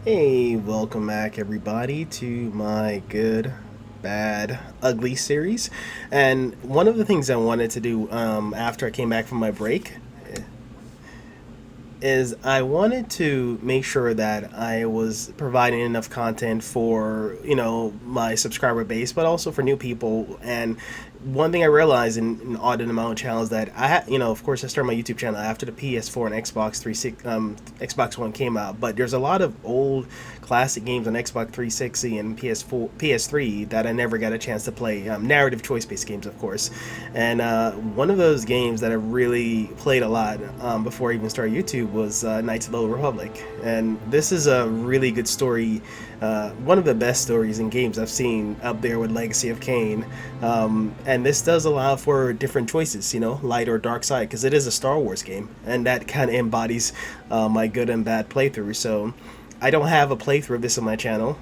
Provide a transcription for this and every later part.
Hey, welcome back everybody to my good, bad, ugly series. And one of the things I wanted to do after I came back from my break is I wanted to make sure that I was providing enough content for, my subscriber base, but also for new people. And one thing I realized in odd amount of channels that of course, I started my YouTube channel after the PS4 and Xbox 360, Xbox One came out, but there's a lot of old classic games on Xbox 360 and PS4, PS3 that I never got a chance to play. Narrative choice-based games, of course. And one of those games that I really played a lot before I even started YouTube was Knights of the Old Republic. And this is a really good story, one of the best stories in games I've seen, up there with Legacy of Kain. And this does allow for different choices, light or dark side, because it is a Star Wars game, and that kind of embodies my good and bad playthrough. So I don't have a playthrough of this on my channel,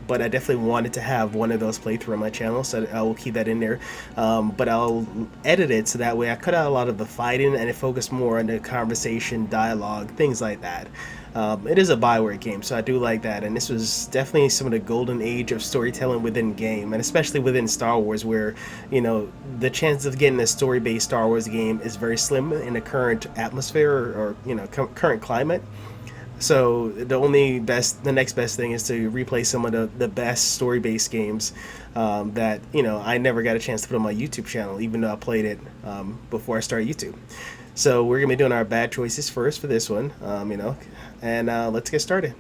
but I definitely wanted to have one of those playthrough on my channel, so I will keep that in there. But I'll edit it so that way I cut out a lot of the fighting and it focused more on the conversation, dialogue, things like that. It is a BioWare game, so I do like that, and this was definitely some of the golden age of storytelling within game, and especially within Star Wars, where the chances of getting a story-based Star Wars game is very slim in the current atmosphere or current climate. So the next best thing is to replay some of the best story-based games that I never got a chance to put on my YouTube channel, even though I played it before I started YouTube. So we're gonna be doing our bad choices first for this one, and let's get started.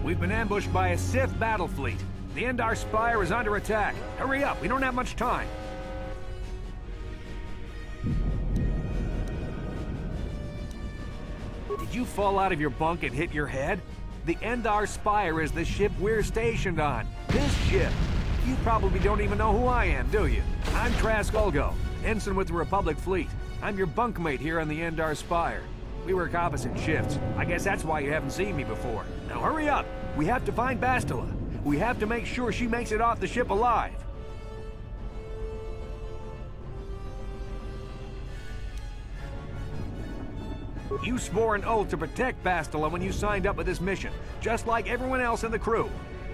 We've been ambushed by a Sith battle fleet. The Endar Spire is under attack. Hurry up, we don't have much time. Did you fall out of your bunk and hit your head? The Endar Spire is the ship we're stationed on. This ship. You probably don't even know who I am, do you? I'm Trask Ulgo, ensign with the Republic Fleet. I'm your bunkmate here on the Endar Spire. We work opposite shifts. I guess that's why you haven't seen me before. Now hurry up! We have to find Bastila. We have to make sure she makes it off the ship alive. You swore an oath to protect Bastila when you signed up with this mission, just like everyone else in the crew.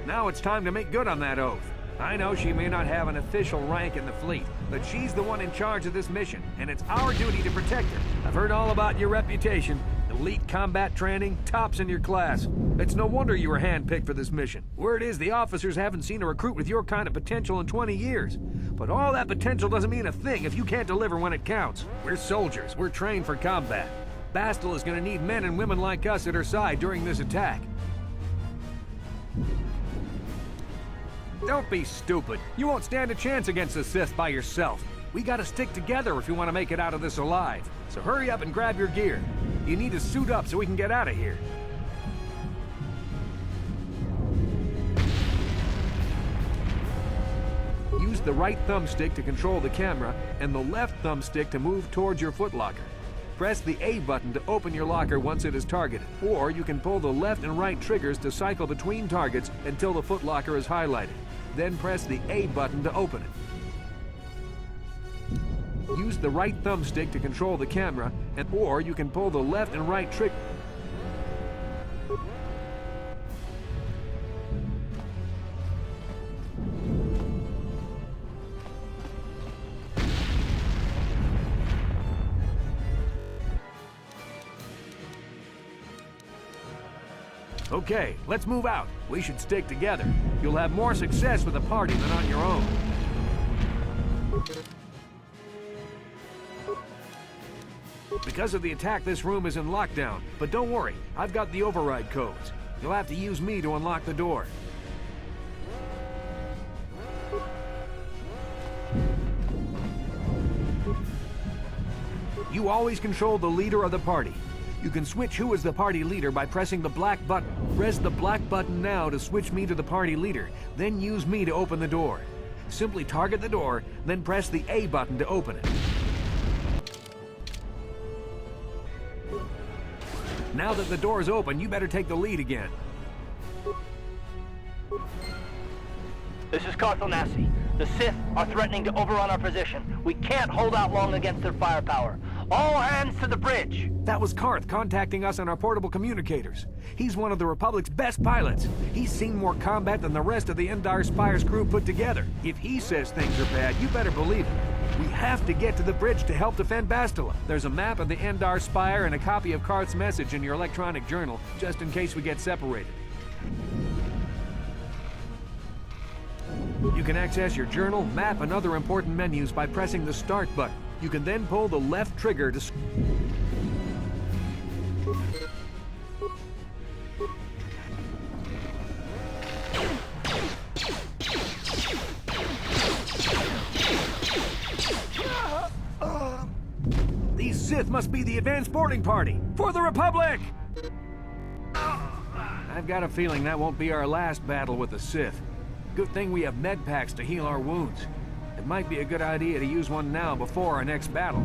Now it's time to make good on that oath. I know she may not have an official rank in the fleet, but she's the one in charge of this mission, and it's our duty to protect her. I've heard all about your reputation. Elite combat training, tops in your class. It's no wonder you were handpicked for this mission. Word is the officers haven't seen a recruit with your kind of potential in 20 years. But all that potential doesn't mean a thing if you can't deliver when it counts. We're soldiers. We're trained for combat. Bastila is going to need men and women like us at her side during this attack. Don't be stupid. You won't stand a chance against the Sith by yourself. We gotta stick together if you want to make it out of this alive. So hurry up and grab your gear. You need to suit up so we can get out of here. Use the right thumbstick to control the camera and the left thumbstick to move towards your footlocker. Press the A button to open your locker once it is targeted, or you can pull the left and right triggers to cycle between targets until the footlocker is highlighted. Then press the A button to open it. Use the right thumbstick to control the camera, or you can pull the left and right trigger. Okay, let's move out. We should stick together. You'll have more success with a party than on your own. Because of the attack, this room is in lockdown. But don't worry, I've got the override codes. You'll have to use me to unlock the door. You always control the leader of the party. You can switch who is the party leader by pressing the black button. Press the black button now to switch me to the party leader, then use me to open the door. Simply target the door, then press the A button to open it. Now that the door is open, you better take the lead again. This is Carthel Nassi. The Sith are threatening to overrun our position. We can't hold out long against their firepower. All hands to the bridge! That was Karth contacting us on our portable communicators. He's one of the Republic's best pilots. He's seen more combat than the rest of the Endar Spire's crew put together. If he says things are bad, you better believe it. We have to get to the bridge to help defend Bastila. There's a map of the Endar Spire and a copy of Karth's message in your electronic journal, just in case we get separated. You can access your journal, map, and other important menus by pressing the Start button. You can then pull the left trigger to... These Sith must be the advanced boarding party! For the Republic! I've got a feeling that won't be our last battle with the Sith. Good thing we have med packs to heal our wounds. It might be a good idea to use one now before our next battle.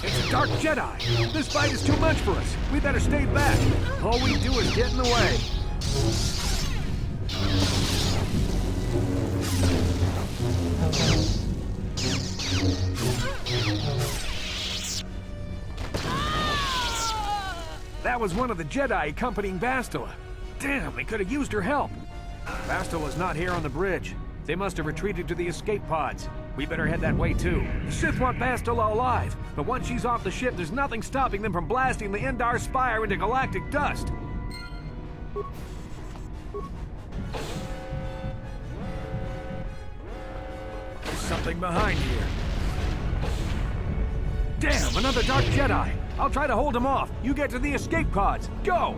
It's a Dark Jedi! This fight is too much for us! We better stay back! All we do is get in the way! That was one of the Jedi accompanying Bastila. Damn, they could have used her help. Bastila's not here on the bridge. They must have retreated to the escape pods. We better head that way too. The Sith want Bastila alive, but once she's off the ship, there's nothing stopping them from blasting the Endar Spire into galactic dust. There's something behind here. Damn, another Dark Jedi! I'll try to hold him off. You get to the escape pods. Go!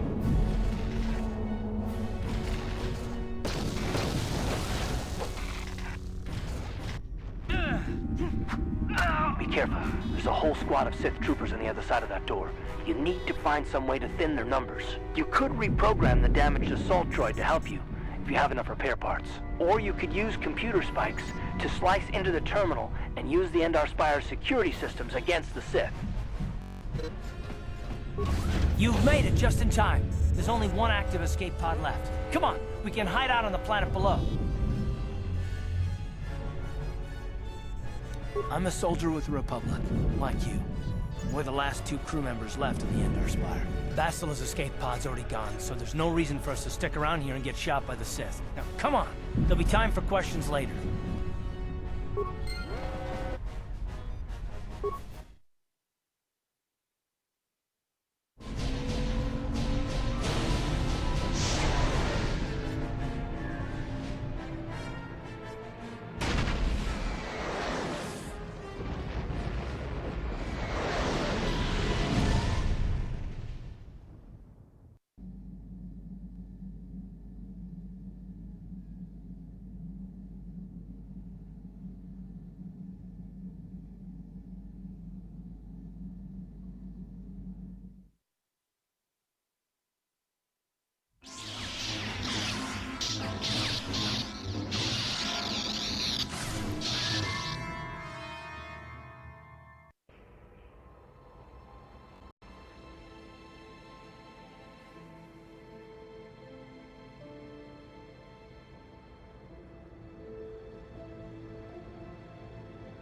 Be careful. There's a whole squad of Sith troopers on the other side of that door. You need to find some way to thin their numbers. You could reprogram the damaged assault droid to help you, if you have enough repair parts. Or you could use computer spikes to slice into the terminal and use the Endar Spire's security systems against the Sith. You've made it just in time. There's only one active escape pod left. Come on, we can hide out on the planet below. I'm a soldier with the Republic, like you. We're the last 2 crew members left in the Endar Spire. Bastila's escape pod's already gone, so there's no reason for us to stick around here and get shot by the Sith. Now, come on! There'll be time for questions later.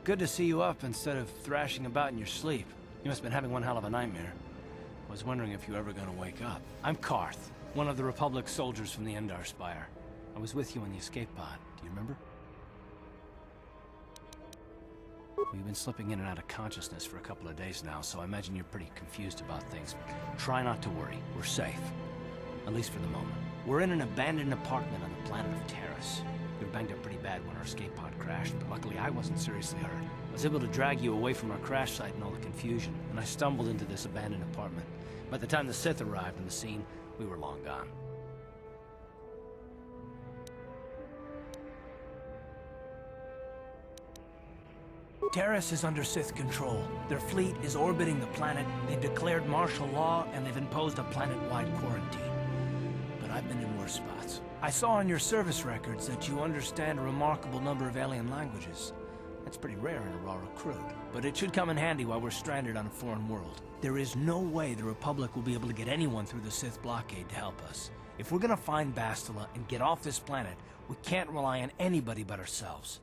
Good to see you up instead of thrashing about in your sleep. You must have been having one hell of a nightmare. I was wondering if you were ever gonna wake up. I'm Karth, one of the Republic soldiers from the Endar Spire. I was with you on the escape pod. Do you remember? We've been slipping in and out of consciousness for a couple of days now, so I imagine you're pretty confused about things. Try not to worry. We're safe. At least for the moment. We're in an abandoned apartment on the planet of Taris. We were banged up pretty bad when our escape pod crashed, but luckily I wasn't seriously hurt. I was able to drag you away from our crash site and all the confusion, and I stumbled into this abandoned apartment. By the time the Sith arrived on the scene, we were long gone. Taris is under Sith control. Their fleet is orbiting the planet, they've declared martial law, and they've imposed a planet-wide quarantine. But I've been in worse spots. I saw on your service records that you understand a remarkable number of alien languages. That's pretty rare in a raw recruit, but it should come in handy while we're stranded on a foreign world. There is no way the Republic will be able to get anyone through the Sith blockade to help us. If we're gonna find Bastila and get off this planet, we can't rely on anybody but ourselves.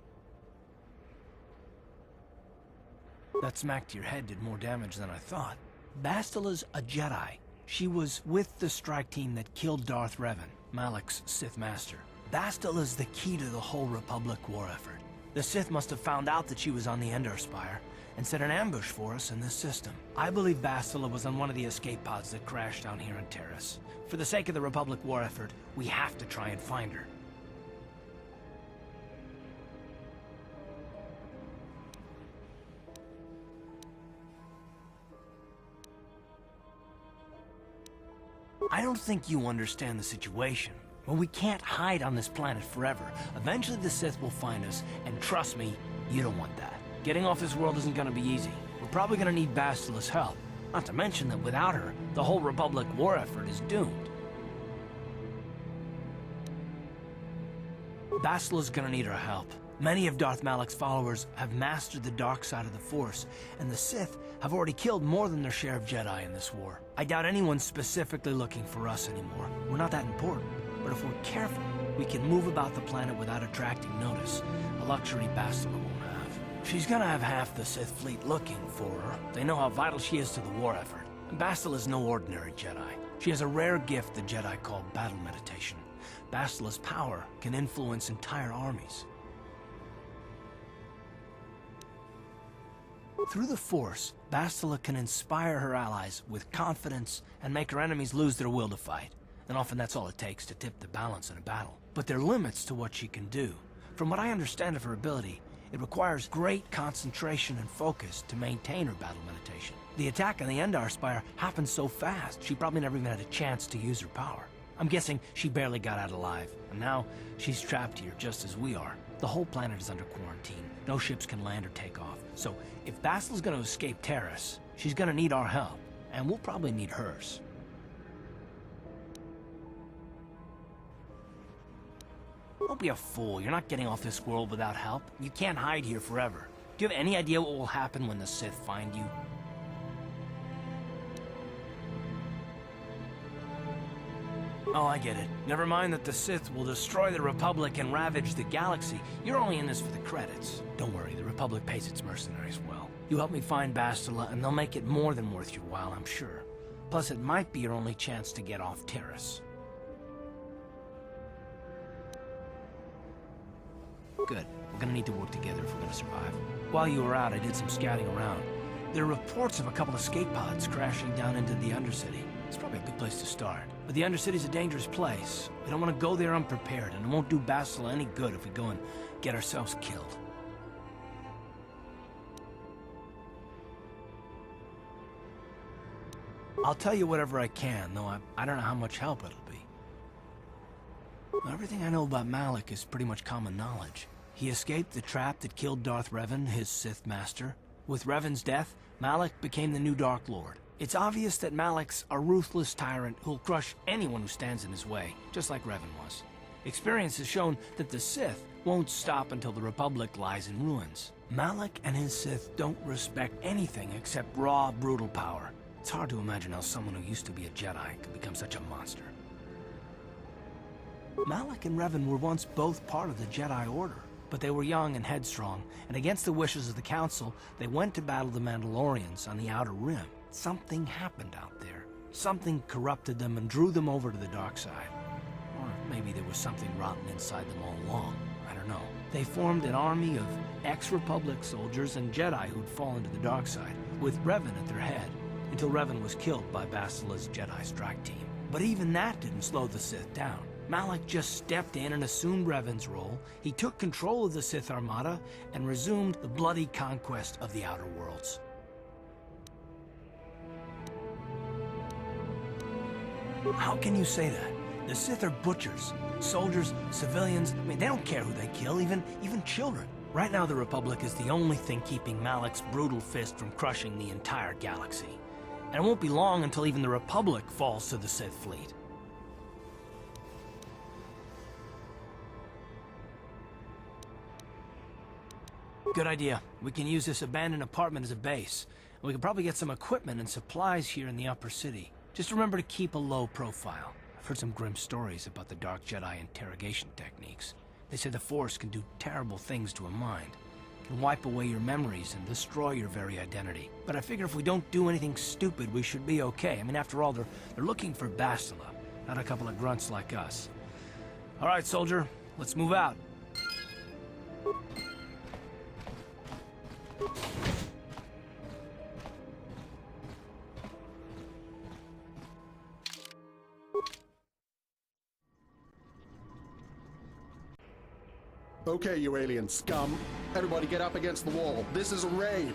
That smack to your head did more damage than I thought. Bastila's a Jedi. She was with the strike team that killed Darth Revan, Malak's Sith Master. Bastila's the key to the whole Republic war effort. The Sith must have found out that she was on the Endar Spire and set an ambush for us in this system. I believe Bastila was on one of the escape pods that crashed down here in Taris. For the sake of the Republic war effort, we have to try and find her. I don't think you understand the situation. Well, we can't hide on this planet forever. Eventually the Sith will find us, and trust me, you don't want that. Getting off this world isn't gonna be easy. We're probably gonna need Bastila's help. Not to mention that without her, the whole Republic war effort is doomed. Bastila's gonna need our help. Many of Darth Malak's followers have mastered the dark side of the Force, and the Sith have already killed more than their share of Jedi in this war. I doubt anyone's specifically looking for us anymore. We're not that important. But if we're careful, we can move about the planet without attracting notice, a luxury Bastila won't have. She's gonna have half the Sith fleet looking for her. They know how vital she is to the war effort. And Bastila's no ordinary Jedi. She has a rare gift the Jedi call battle meditation. Bastila's power can influence entire armies. Through the Force, Bastila can inspire her allies with confidence and make her enemies lose their will to fight. And often that's all it takes to tip the balance in a battle. But there are limits to what she can do. From what I understand of her ability, it requires great concentration and focus to maintain her battle meditation. The attack on the Endar Spire happened so fast, she probably never even had a chance to use her power. I'm guessing she barely got out alive, and now she's trapped here just as we are. The whole planet is under quarantine. No ships can land or take off. So if Bastila's gonna escape Taris, she's gonna need our help, and we'll probably need hers. Don't be a fool. You're not getting off this world without help. You can't hide here forever. Do you have any idea what will happen when the Sith find you? Oh, I get it. Never mind that the Sith will destroy the Republic and ravage the galaxy. You're only in this for the credits. Don't worry, the Republic pays its mercenaries well. You help me find Bastila, and they'll make it more than worth your while, I'm sure. Plus, it might be your only chance to get off Taris. Good. We're gonna need to work together if we're gonna survive. While you were out, I did some scouting around. There are reports of a couple of escape pods crashing down into the Undercity. It's probably a good place to start. But the Undercity's a dangerous place. We don't want to go there unprepared, and it won't do Bastila any good if we go and get ourselves killed. I'll tell you whatever I can, though I don't know how much help it'll be. Well, everything I know about Malik is pretty much common knowledge. He escaped the trap that killed Darth Revan, his Sith master. With Revan's death, Malik became the new Dark Lord. It's obvious that Malik's a ruthless tyrant who'll crush anyone who stands in his way, just like Revan was. Experience has shown that the Sith won't stop until the Republic lies in ruins. Malik and his Sith don't respect anything except raw, brutal power. It's hard to imagine how someone who used to be a Jedi could become such a monster. Malik and Revan were once both part of the Jedi Order, but they were young and headstrong, and against the wishes of the Council, they went to battle the Mandalorians on the Outer Rim. Something happened out there. Something corrupted them and drew them over to the dark side. Or maybe there was something rotten inside them all along. I don't know. They formed an army of ex-Republic soldiers and Jedi who'd fallen to the dark side, with Revan at their head, until Revan was killed by Bastila's Jedi strike team. But even that didn't slow the Sith down. Malik just stepped in and assumed Revan's role. He took control of the Sith Armada and resumed the bloody conquest of the Outer Worlds. How can you say that? The Sith are butchers. Soldiers, civilians, I mean, they don't care who they kill, even children. Right now, the Republic is the only thing keeping Malik's brutal fist from crushing the entire galaxy. And it won't be long until even the Republic falls to the Sith fleet. Good idea. We can use this abandoned apartment as a base. We can probably get some equipment and supplies here in the upper city. Just remember to keep a low profile. I've heard some grim stories about the Dark Jedi interrogation techniques. They say the Force can do terrible things to a mind. It can wipe away your memories and destroy your very identity. But I figure if we don't do anything stupid, we should be okay. I mean, after all, they're looking for Bastila, not a couple of grunts like us. All right, soldier, let's move out. Okay, you alien scum. Everybody get up against the wall. This is a raid.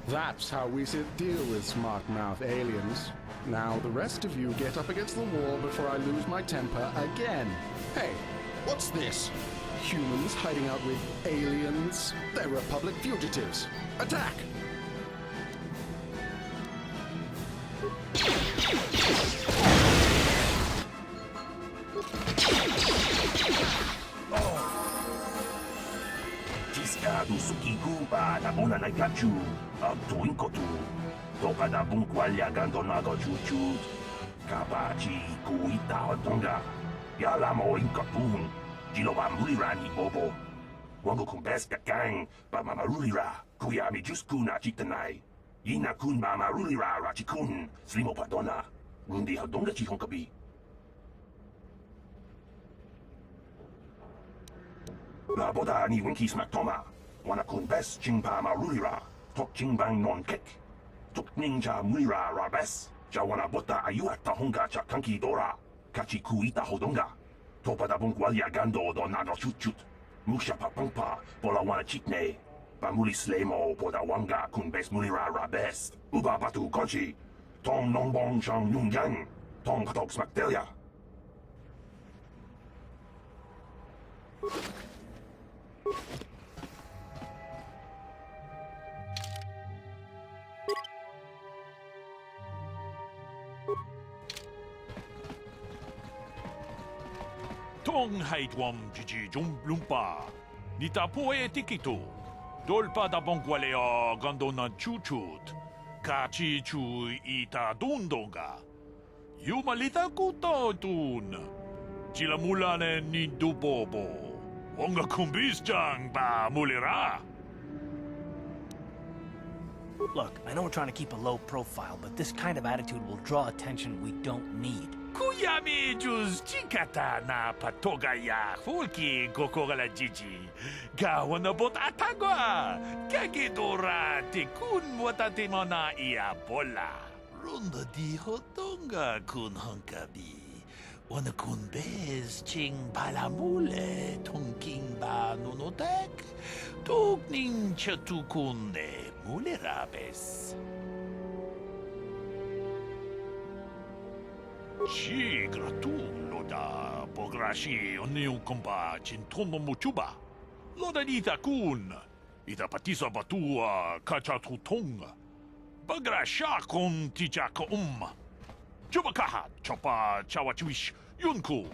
That's how we deal with smart-mouth aliens. Now, the rest of you get up against the wall before I lose my temper again. Hey, what's this? Humans hiding out with aliens? They're Republic fugitives. Attack! Ciscado sukiku ba na una na gachu ab tuinkotu. Toka da bunkwalya gandonago chuchu. Kabachi kuita odonga. Yala mo inkapun. Jiloba mulirani bobo. Wango kumbeska gang ba mamarulira. Kuyami juskuna chitanai. Ina kun ba marulira rachikun. Slimo padona. Rundi hadonga chihonkabi. La boda ni winki smaktoma. Wana kun bes chingpa marulira. Tok chingbang non kek. Tok ninja mulira rabes. Jawana bota ayuak tahonga cha kanki dora. Kachi kuita hodonga. Topa da bunkwalya gando do nago chut. Musha papangpa bola wana chitne. Bamuli slemo poda wanga kun bes mulira rabes. Uba batu konchi. Tong nongbong shang nungyang. Tong katok smaktelia. Tong haitwam jiji jum lumpa. Nita poe tikito. 돌바다 봉과레어 건도나 추추트 같이 주 이타 돈동가 유말리타 꾸토둔 지라물라네 니두보보 원가 쿰비스장 바 물리라. Look, I know we're trying to keep a low profile, but this kind of attitude will draw attention we don't need. Kuyami juz chikata na patogaya fulki kokogala jiji gawana bot atagwa kagidora tikun watatimona ia bola runda di hotonga kun hankabi wana kun bez ching balamule tongking ba nunotek tukning chatukune mulerabes. Ci gratuloda pograshi oniu kompa cintomo muchuba loda dita kun ita patisa batua kacha tutonga bagrasha kon tichaka chubakaha chopa chawachish yunku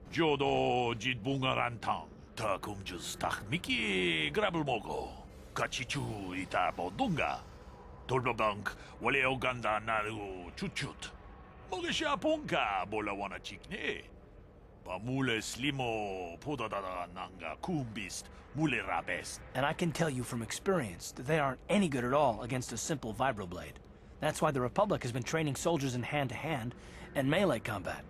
jodo jidbunga rantang takum justak miki grabelmogo kachichu ita bodunga tolbabank wale oganda naru chuchut Mogesha ponka bola wana chikne. Pamule slimo podadada nanga kumbist mule rabest. And I can tell you from experience that they aren't any good at all against a simple vibroblade. That's why the Republic has been training soldiers in hand-to-hand and melee combat.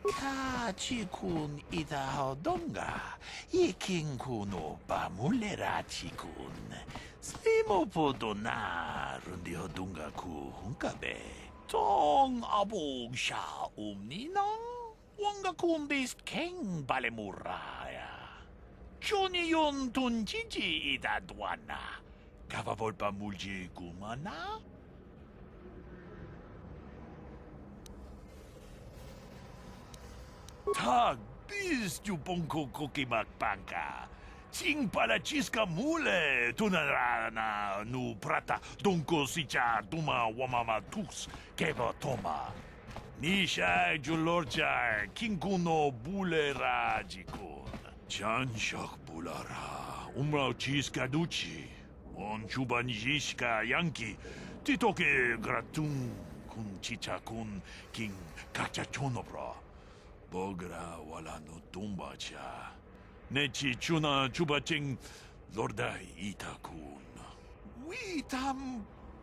Kachikun itahodonga ikinkuno pamulera chikun slimo podona rundi hodunga ku hunkabe tong abog sha umninang wanga kumbist keng balemuraya choni yon tunjiji idadwana kavavol pamulji kumana. Tag bis tu ponko kokimak panka. Ching pala chiska mule tunarana nu prata donko sicha tuma wamama tus keba toma. Nisha julorcha kinkuno bulera jikun. Chanshak bulara umrao chiska duchi. On chuban jishka yanki titoke gratun kun chicha kun king kachachonobra. Bogra wala no tumbacha. Nechi chuna chubaching lordai itakun. Witam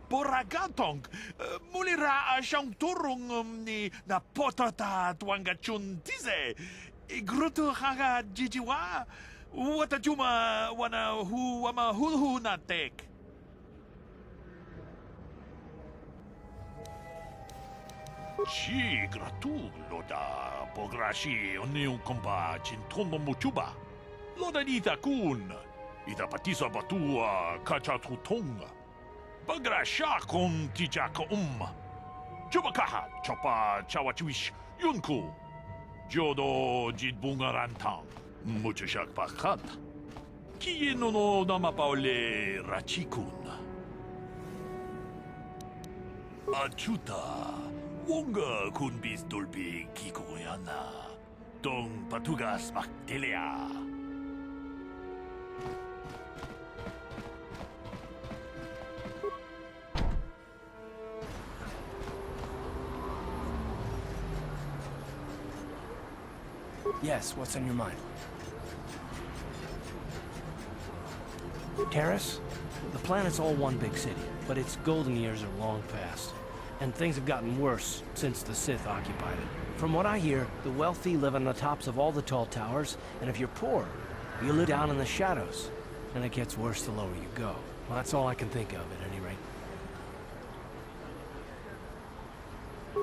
boragatong mulira asyang turong ni na potata tuangachun tise. Igruto haga jijiwa. Watajuma wana hu wama hulhu na tek. Ci gratuloda pograshi oniu kompa cintomo muchuba loda dita kun ita patisa batua kacha tutonga bagrasha kon tichaka chubakaha chopa chawachish yunku jodo jidbunga rantang muchashak pakat kieno no namapaole rachikun achuta Wonga kunbis dolbi kikoyana. Dong patugas makdelia. Yes, what's on your mind? Taris? The planet's all one big city, but its golden years are long past. And things have gotten worse since the Sith occupied it. From what I hear, the wealthy live on the tops of all the tall towers, and if you're poor, you live down in the shadows. And it gets worse the lower you go. Well, that's all I can think of, at any rate.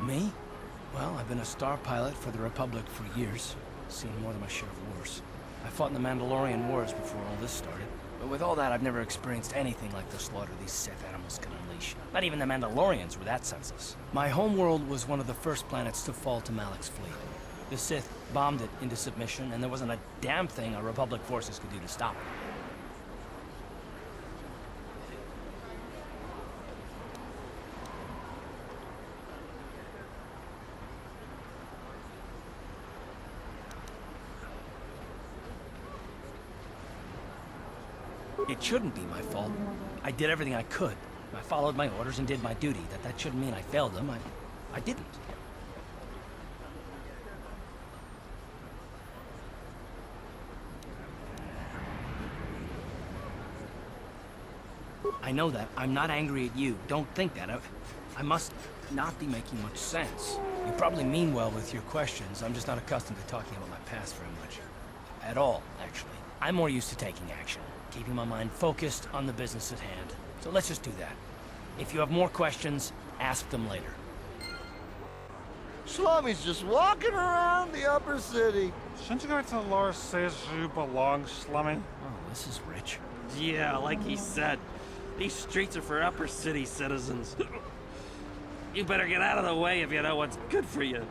Me? Well, I've been a star pilot for the Republic for years. Seen more than my share of wars. I fought in the Mandalorian Wars before all this started. But with all that, I've never experienced anything like the slaughter these Sith animals can unleash. Not even the Mandalorians were that senseless. My homeworld was one of the first planets to fall to Malak's fleet. The Sith bombed it into submission, and there wasn't a damn thing our Republic forces could do to stop it. It shouldn't be my fault. I did everything I could. I followed my orders and did my duty. That shouldn't mean I failed them. I didn't. I know that. I'm not angry at you. Don't think that. I must not be making much sense. You probably mean well with your questions. I'm just not accustomed to talking about my past very much. At all, actually. I'm more used to taking action, keeping my mind focused on the business at hand. So let's just do that. If you have more questions, ask them later. Shlomi's just walking around the upper city. Shouldn't you go to the lower cities you belong, Slummy? Oh, this is rich. Yeah, like he said. These streets are for upper city citizens. You better get out of the way if you know what's good for you.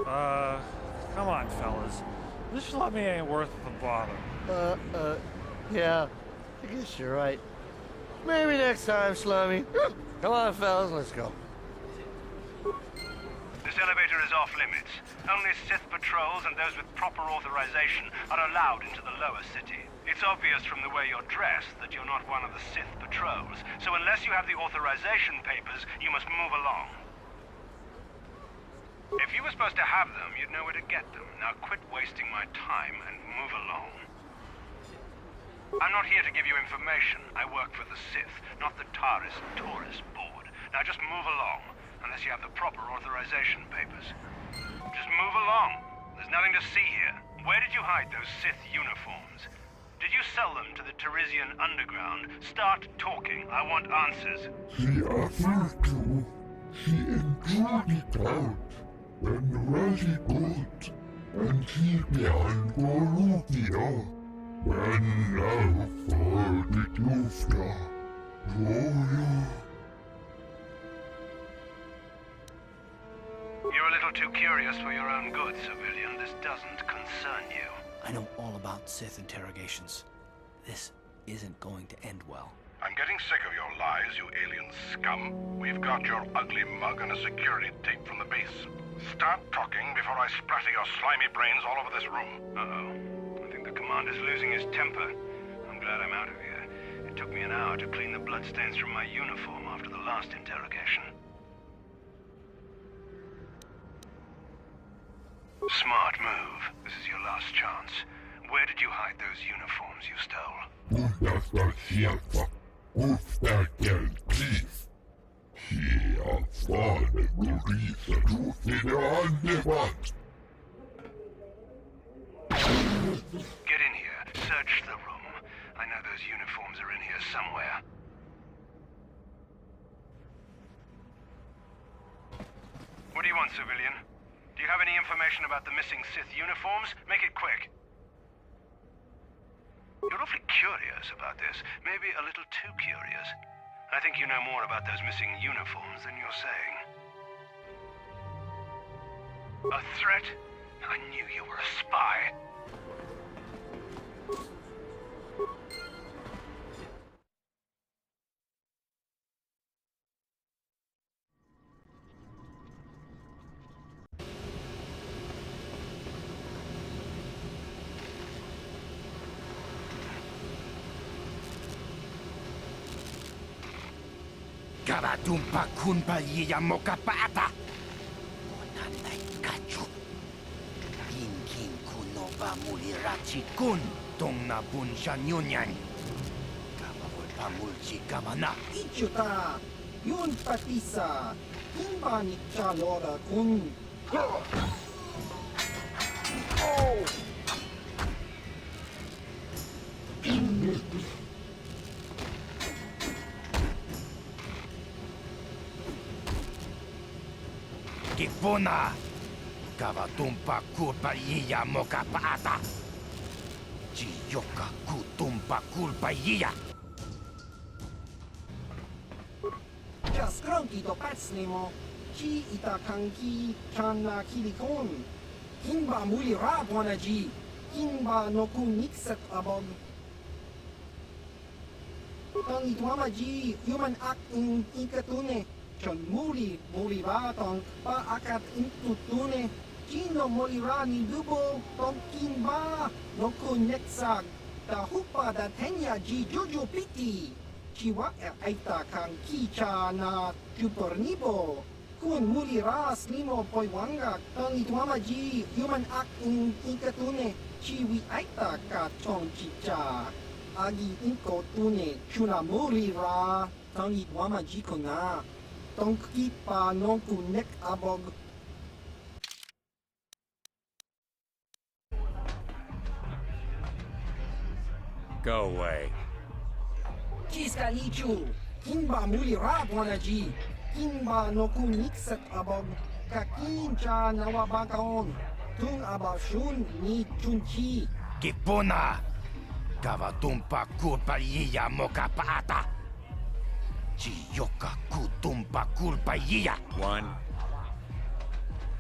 Come on, fellas. This Slummy ain't worth the bother. Yeah. I guess you're right. Maybe next time, Shlomi. Come on, fellas, let's go. This elevator is off limits. Only Sith patrols and those with proper authorization are allowed into the lower city. It's obvious from the way you're dressed that you're not one of the Sith patrols, so unless you have the authorization papers, you must move along. If you were supposed to have them, you'd know where to get them. Now quit wasting my time and move along. I'm not here to give you information. I work for the Sith, not the Taris Tourist Board. Now just move along, unless you have the proper authorization papers. Just move along. There's nothing to see here. Where did you hide those Sith uniforms? Did you sell them to the Tarisian underground? Start talking. I want answers. She offered to. She enjoyed it out. When really good. And she behind Gorubia. When now for the Tufta. You're a little too curious for your own good, civilian. This doesn't concern you. I know all about Sith interrogations. This isn't going to end well. I'm getting sick of your lies, you alien scum. We've got your ugly mug and a security tape from the base. Start talking before I splatter your slimy brains all over this room. Uh-oh. I think the commander's losing his temper. I'm glad I'm out of here. It took me an hour to clean the bloodstains from my uniform after the last interrogation. Smart move. This is your last chance. Where did you hide those uniforms you stole? Get in here. Search the room. I know those uniforms are in here somewhere. What do you want, civilian? Do you have any information about the missing Sith uniforms? Make it quick. You're awfully curious about this. Maybe a little too curious. I think you know more about those missing uniforms than you're saying. A threat? I knew you were a spy. Karatumpa kunpa yiya mokapata. Monanay kachu. Kinkin kunoba mulirachi kun. Tong na bunsha nyunyan. Kamawal pamulchi kamana. Ichuta. Yun patisa. Kimba ni chalora kun. Oh! Kipuna! Kavatumpa kulpa yiya mokapata! Chiyoka kutumpa kulpa yiya! Just grunky to patsnimo. Chi itakanki channa kilikon. Kimba muli rabwanaji. Kimba no kun nixet abog. Ang itwamaji human act in ikatune. chon mulira tong pa akat intutune chino mulira ni dubo tong kimba no kunyeksak ta hupa da tenya ji juju piti chiwa aita kang kicha na jupornibo kun mulira slimo poiwanga tong itwama ji human ak ikatune chiwi aita ka chong chicha agi inko tune chuna mulira tong itwama ji kona tong kipa non kunek abog Go away. Kiska lichu kimba mulira ji kimba no kunikset abog kakincha nawabakaon tung abashun ni chunchi Kipuna! Kavatumpa kulpaiya mokapaata! Chiyoka kutumpa kulpaiya! 1.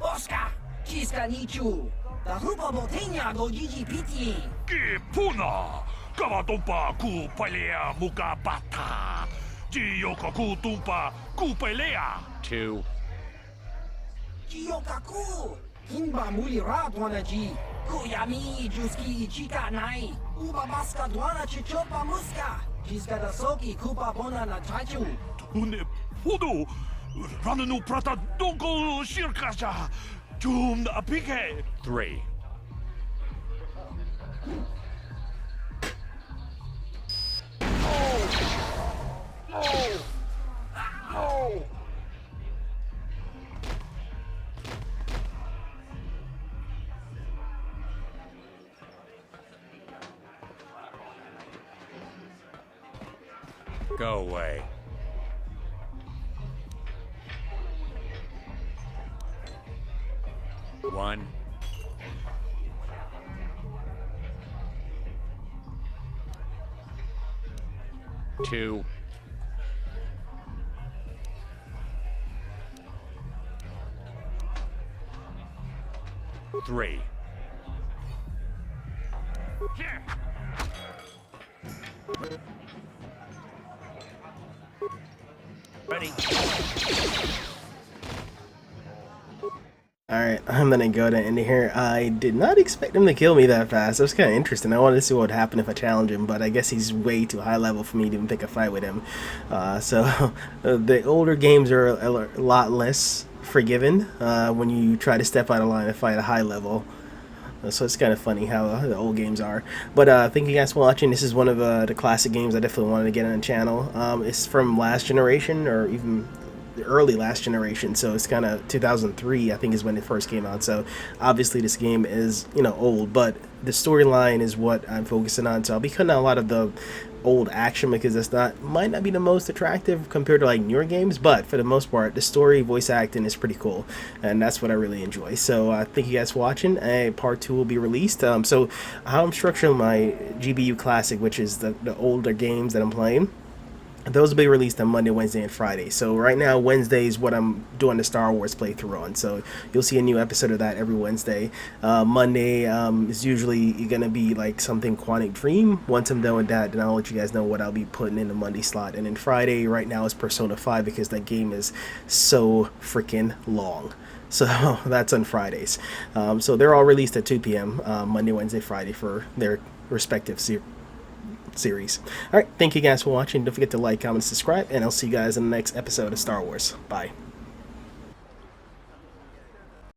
Oscar Kiska lichu tahupa botenya go jiji piti Kipuna! Kavatumpa kupalea mukapata! Jiyoka kutumpa kupelea! 2. Jiyokaku kimba mulira ji Kuyami juski chika nai uba baska dwana chichopa muska Kiska da soki kupa bona na chachu Tune podo! Rananu prata donko shirkasha! Jum na apike! 3. Go away. One. Two. Three. Ready. Alright, I'm gonna go to end here. I did not expect him to kill me that fast. That was kind of interesting. I wanted to see what would happen if I challenge him, but I guess he's way too high level for me to even pick a fight with him. The older games are a lot less forgiving when you try to step out of line and fight a high level. So it's kind of funny how the old games are. But thank you guys for watching. This is one of the classic games I definitely wanted to get on the channel. It's from last generation, or even the early last generation, so it's kind of 2003 I think is when it first came out. So obviously this game is, you know, old, but the storyline is what I'm focusing on. So I'll be cutting out a lot of the old action because it's might not be the most attractive compared to like newer games, but for the most part the story, voice acting is pretty cool, and that's what I really enjoy. So thank you guys for watching. Part 2 will be released. So how I'm structuring my GBU Classic, which is the older games that I'm playing, those will be released on Monday, Wednesday, and Friday. So right now, Wednesday is what I'm doing the Star Wars playthrough on. So you'll see a new episode of that every Wednesday. Monday is usually going to be like something Quantic Dream. Once I'm done with that, then I'll let you guys know what I'll be putting in the Monday slot. And then Friday, right now, is Persona 5 because that game is so freaking long. So that's on Fridays. So they're all released at 2 p.m. Monday, Wednesday, Friday for their respective series. Alright, thank you guys for watching. Don't forget to like, comment, subscribe, and I'll see you guys in the next episode of Star Wars. Bye.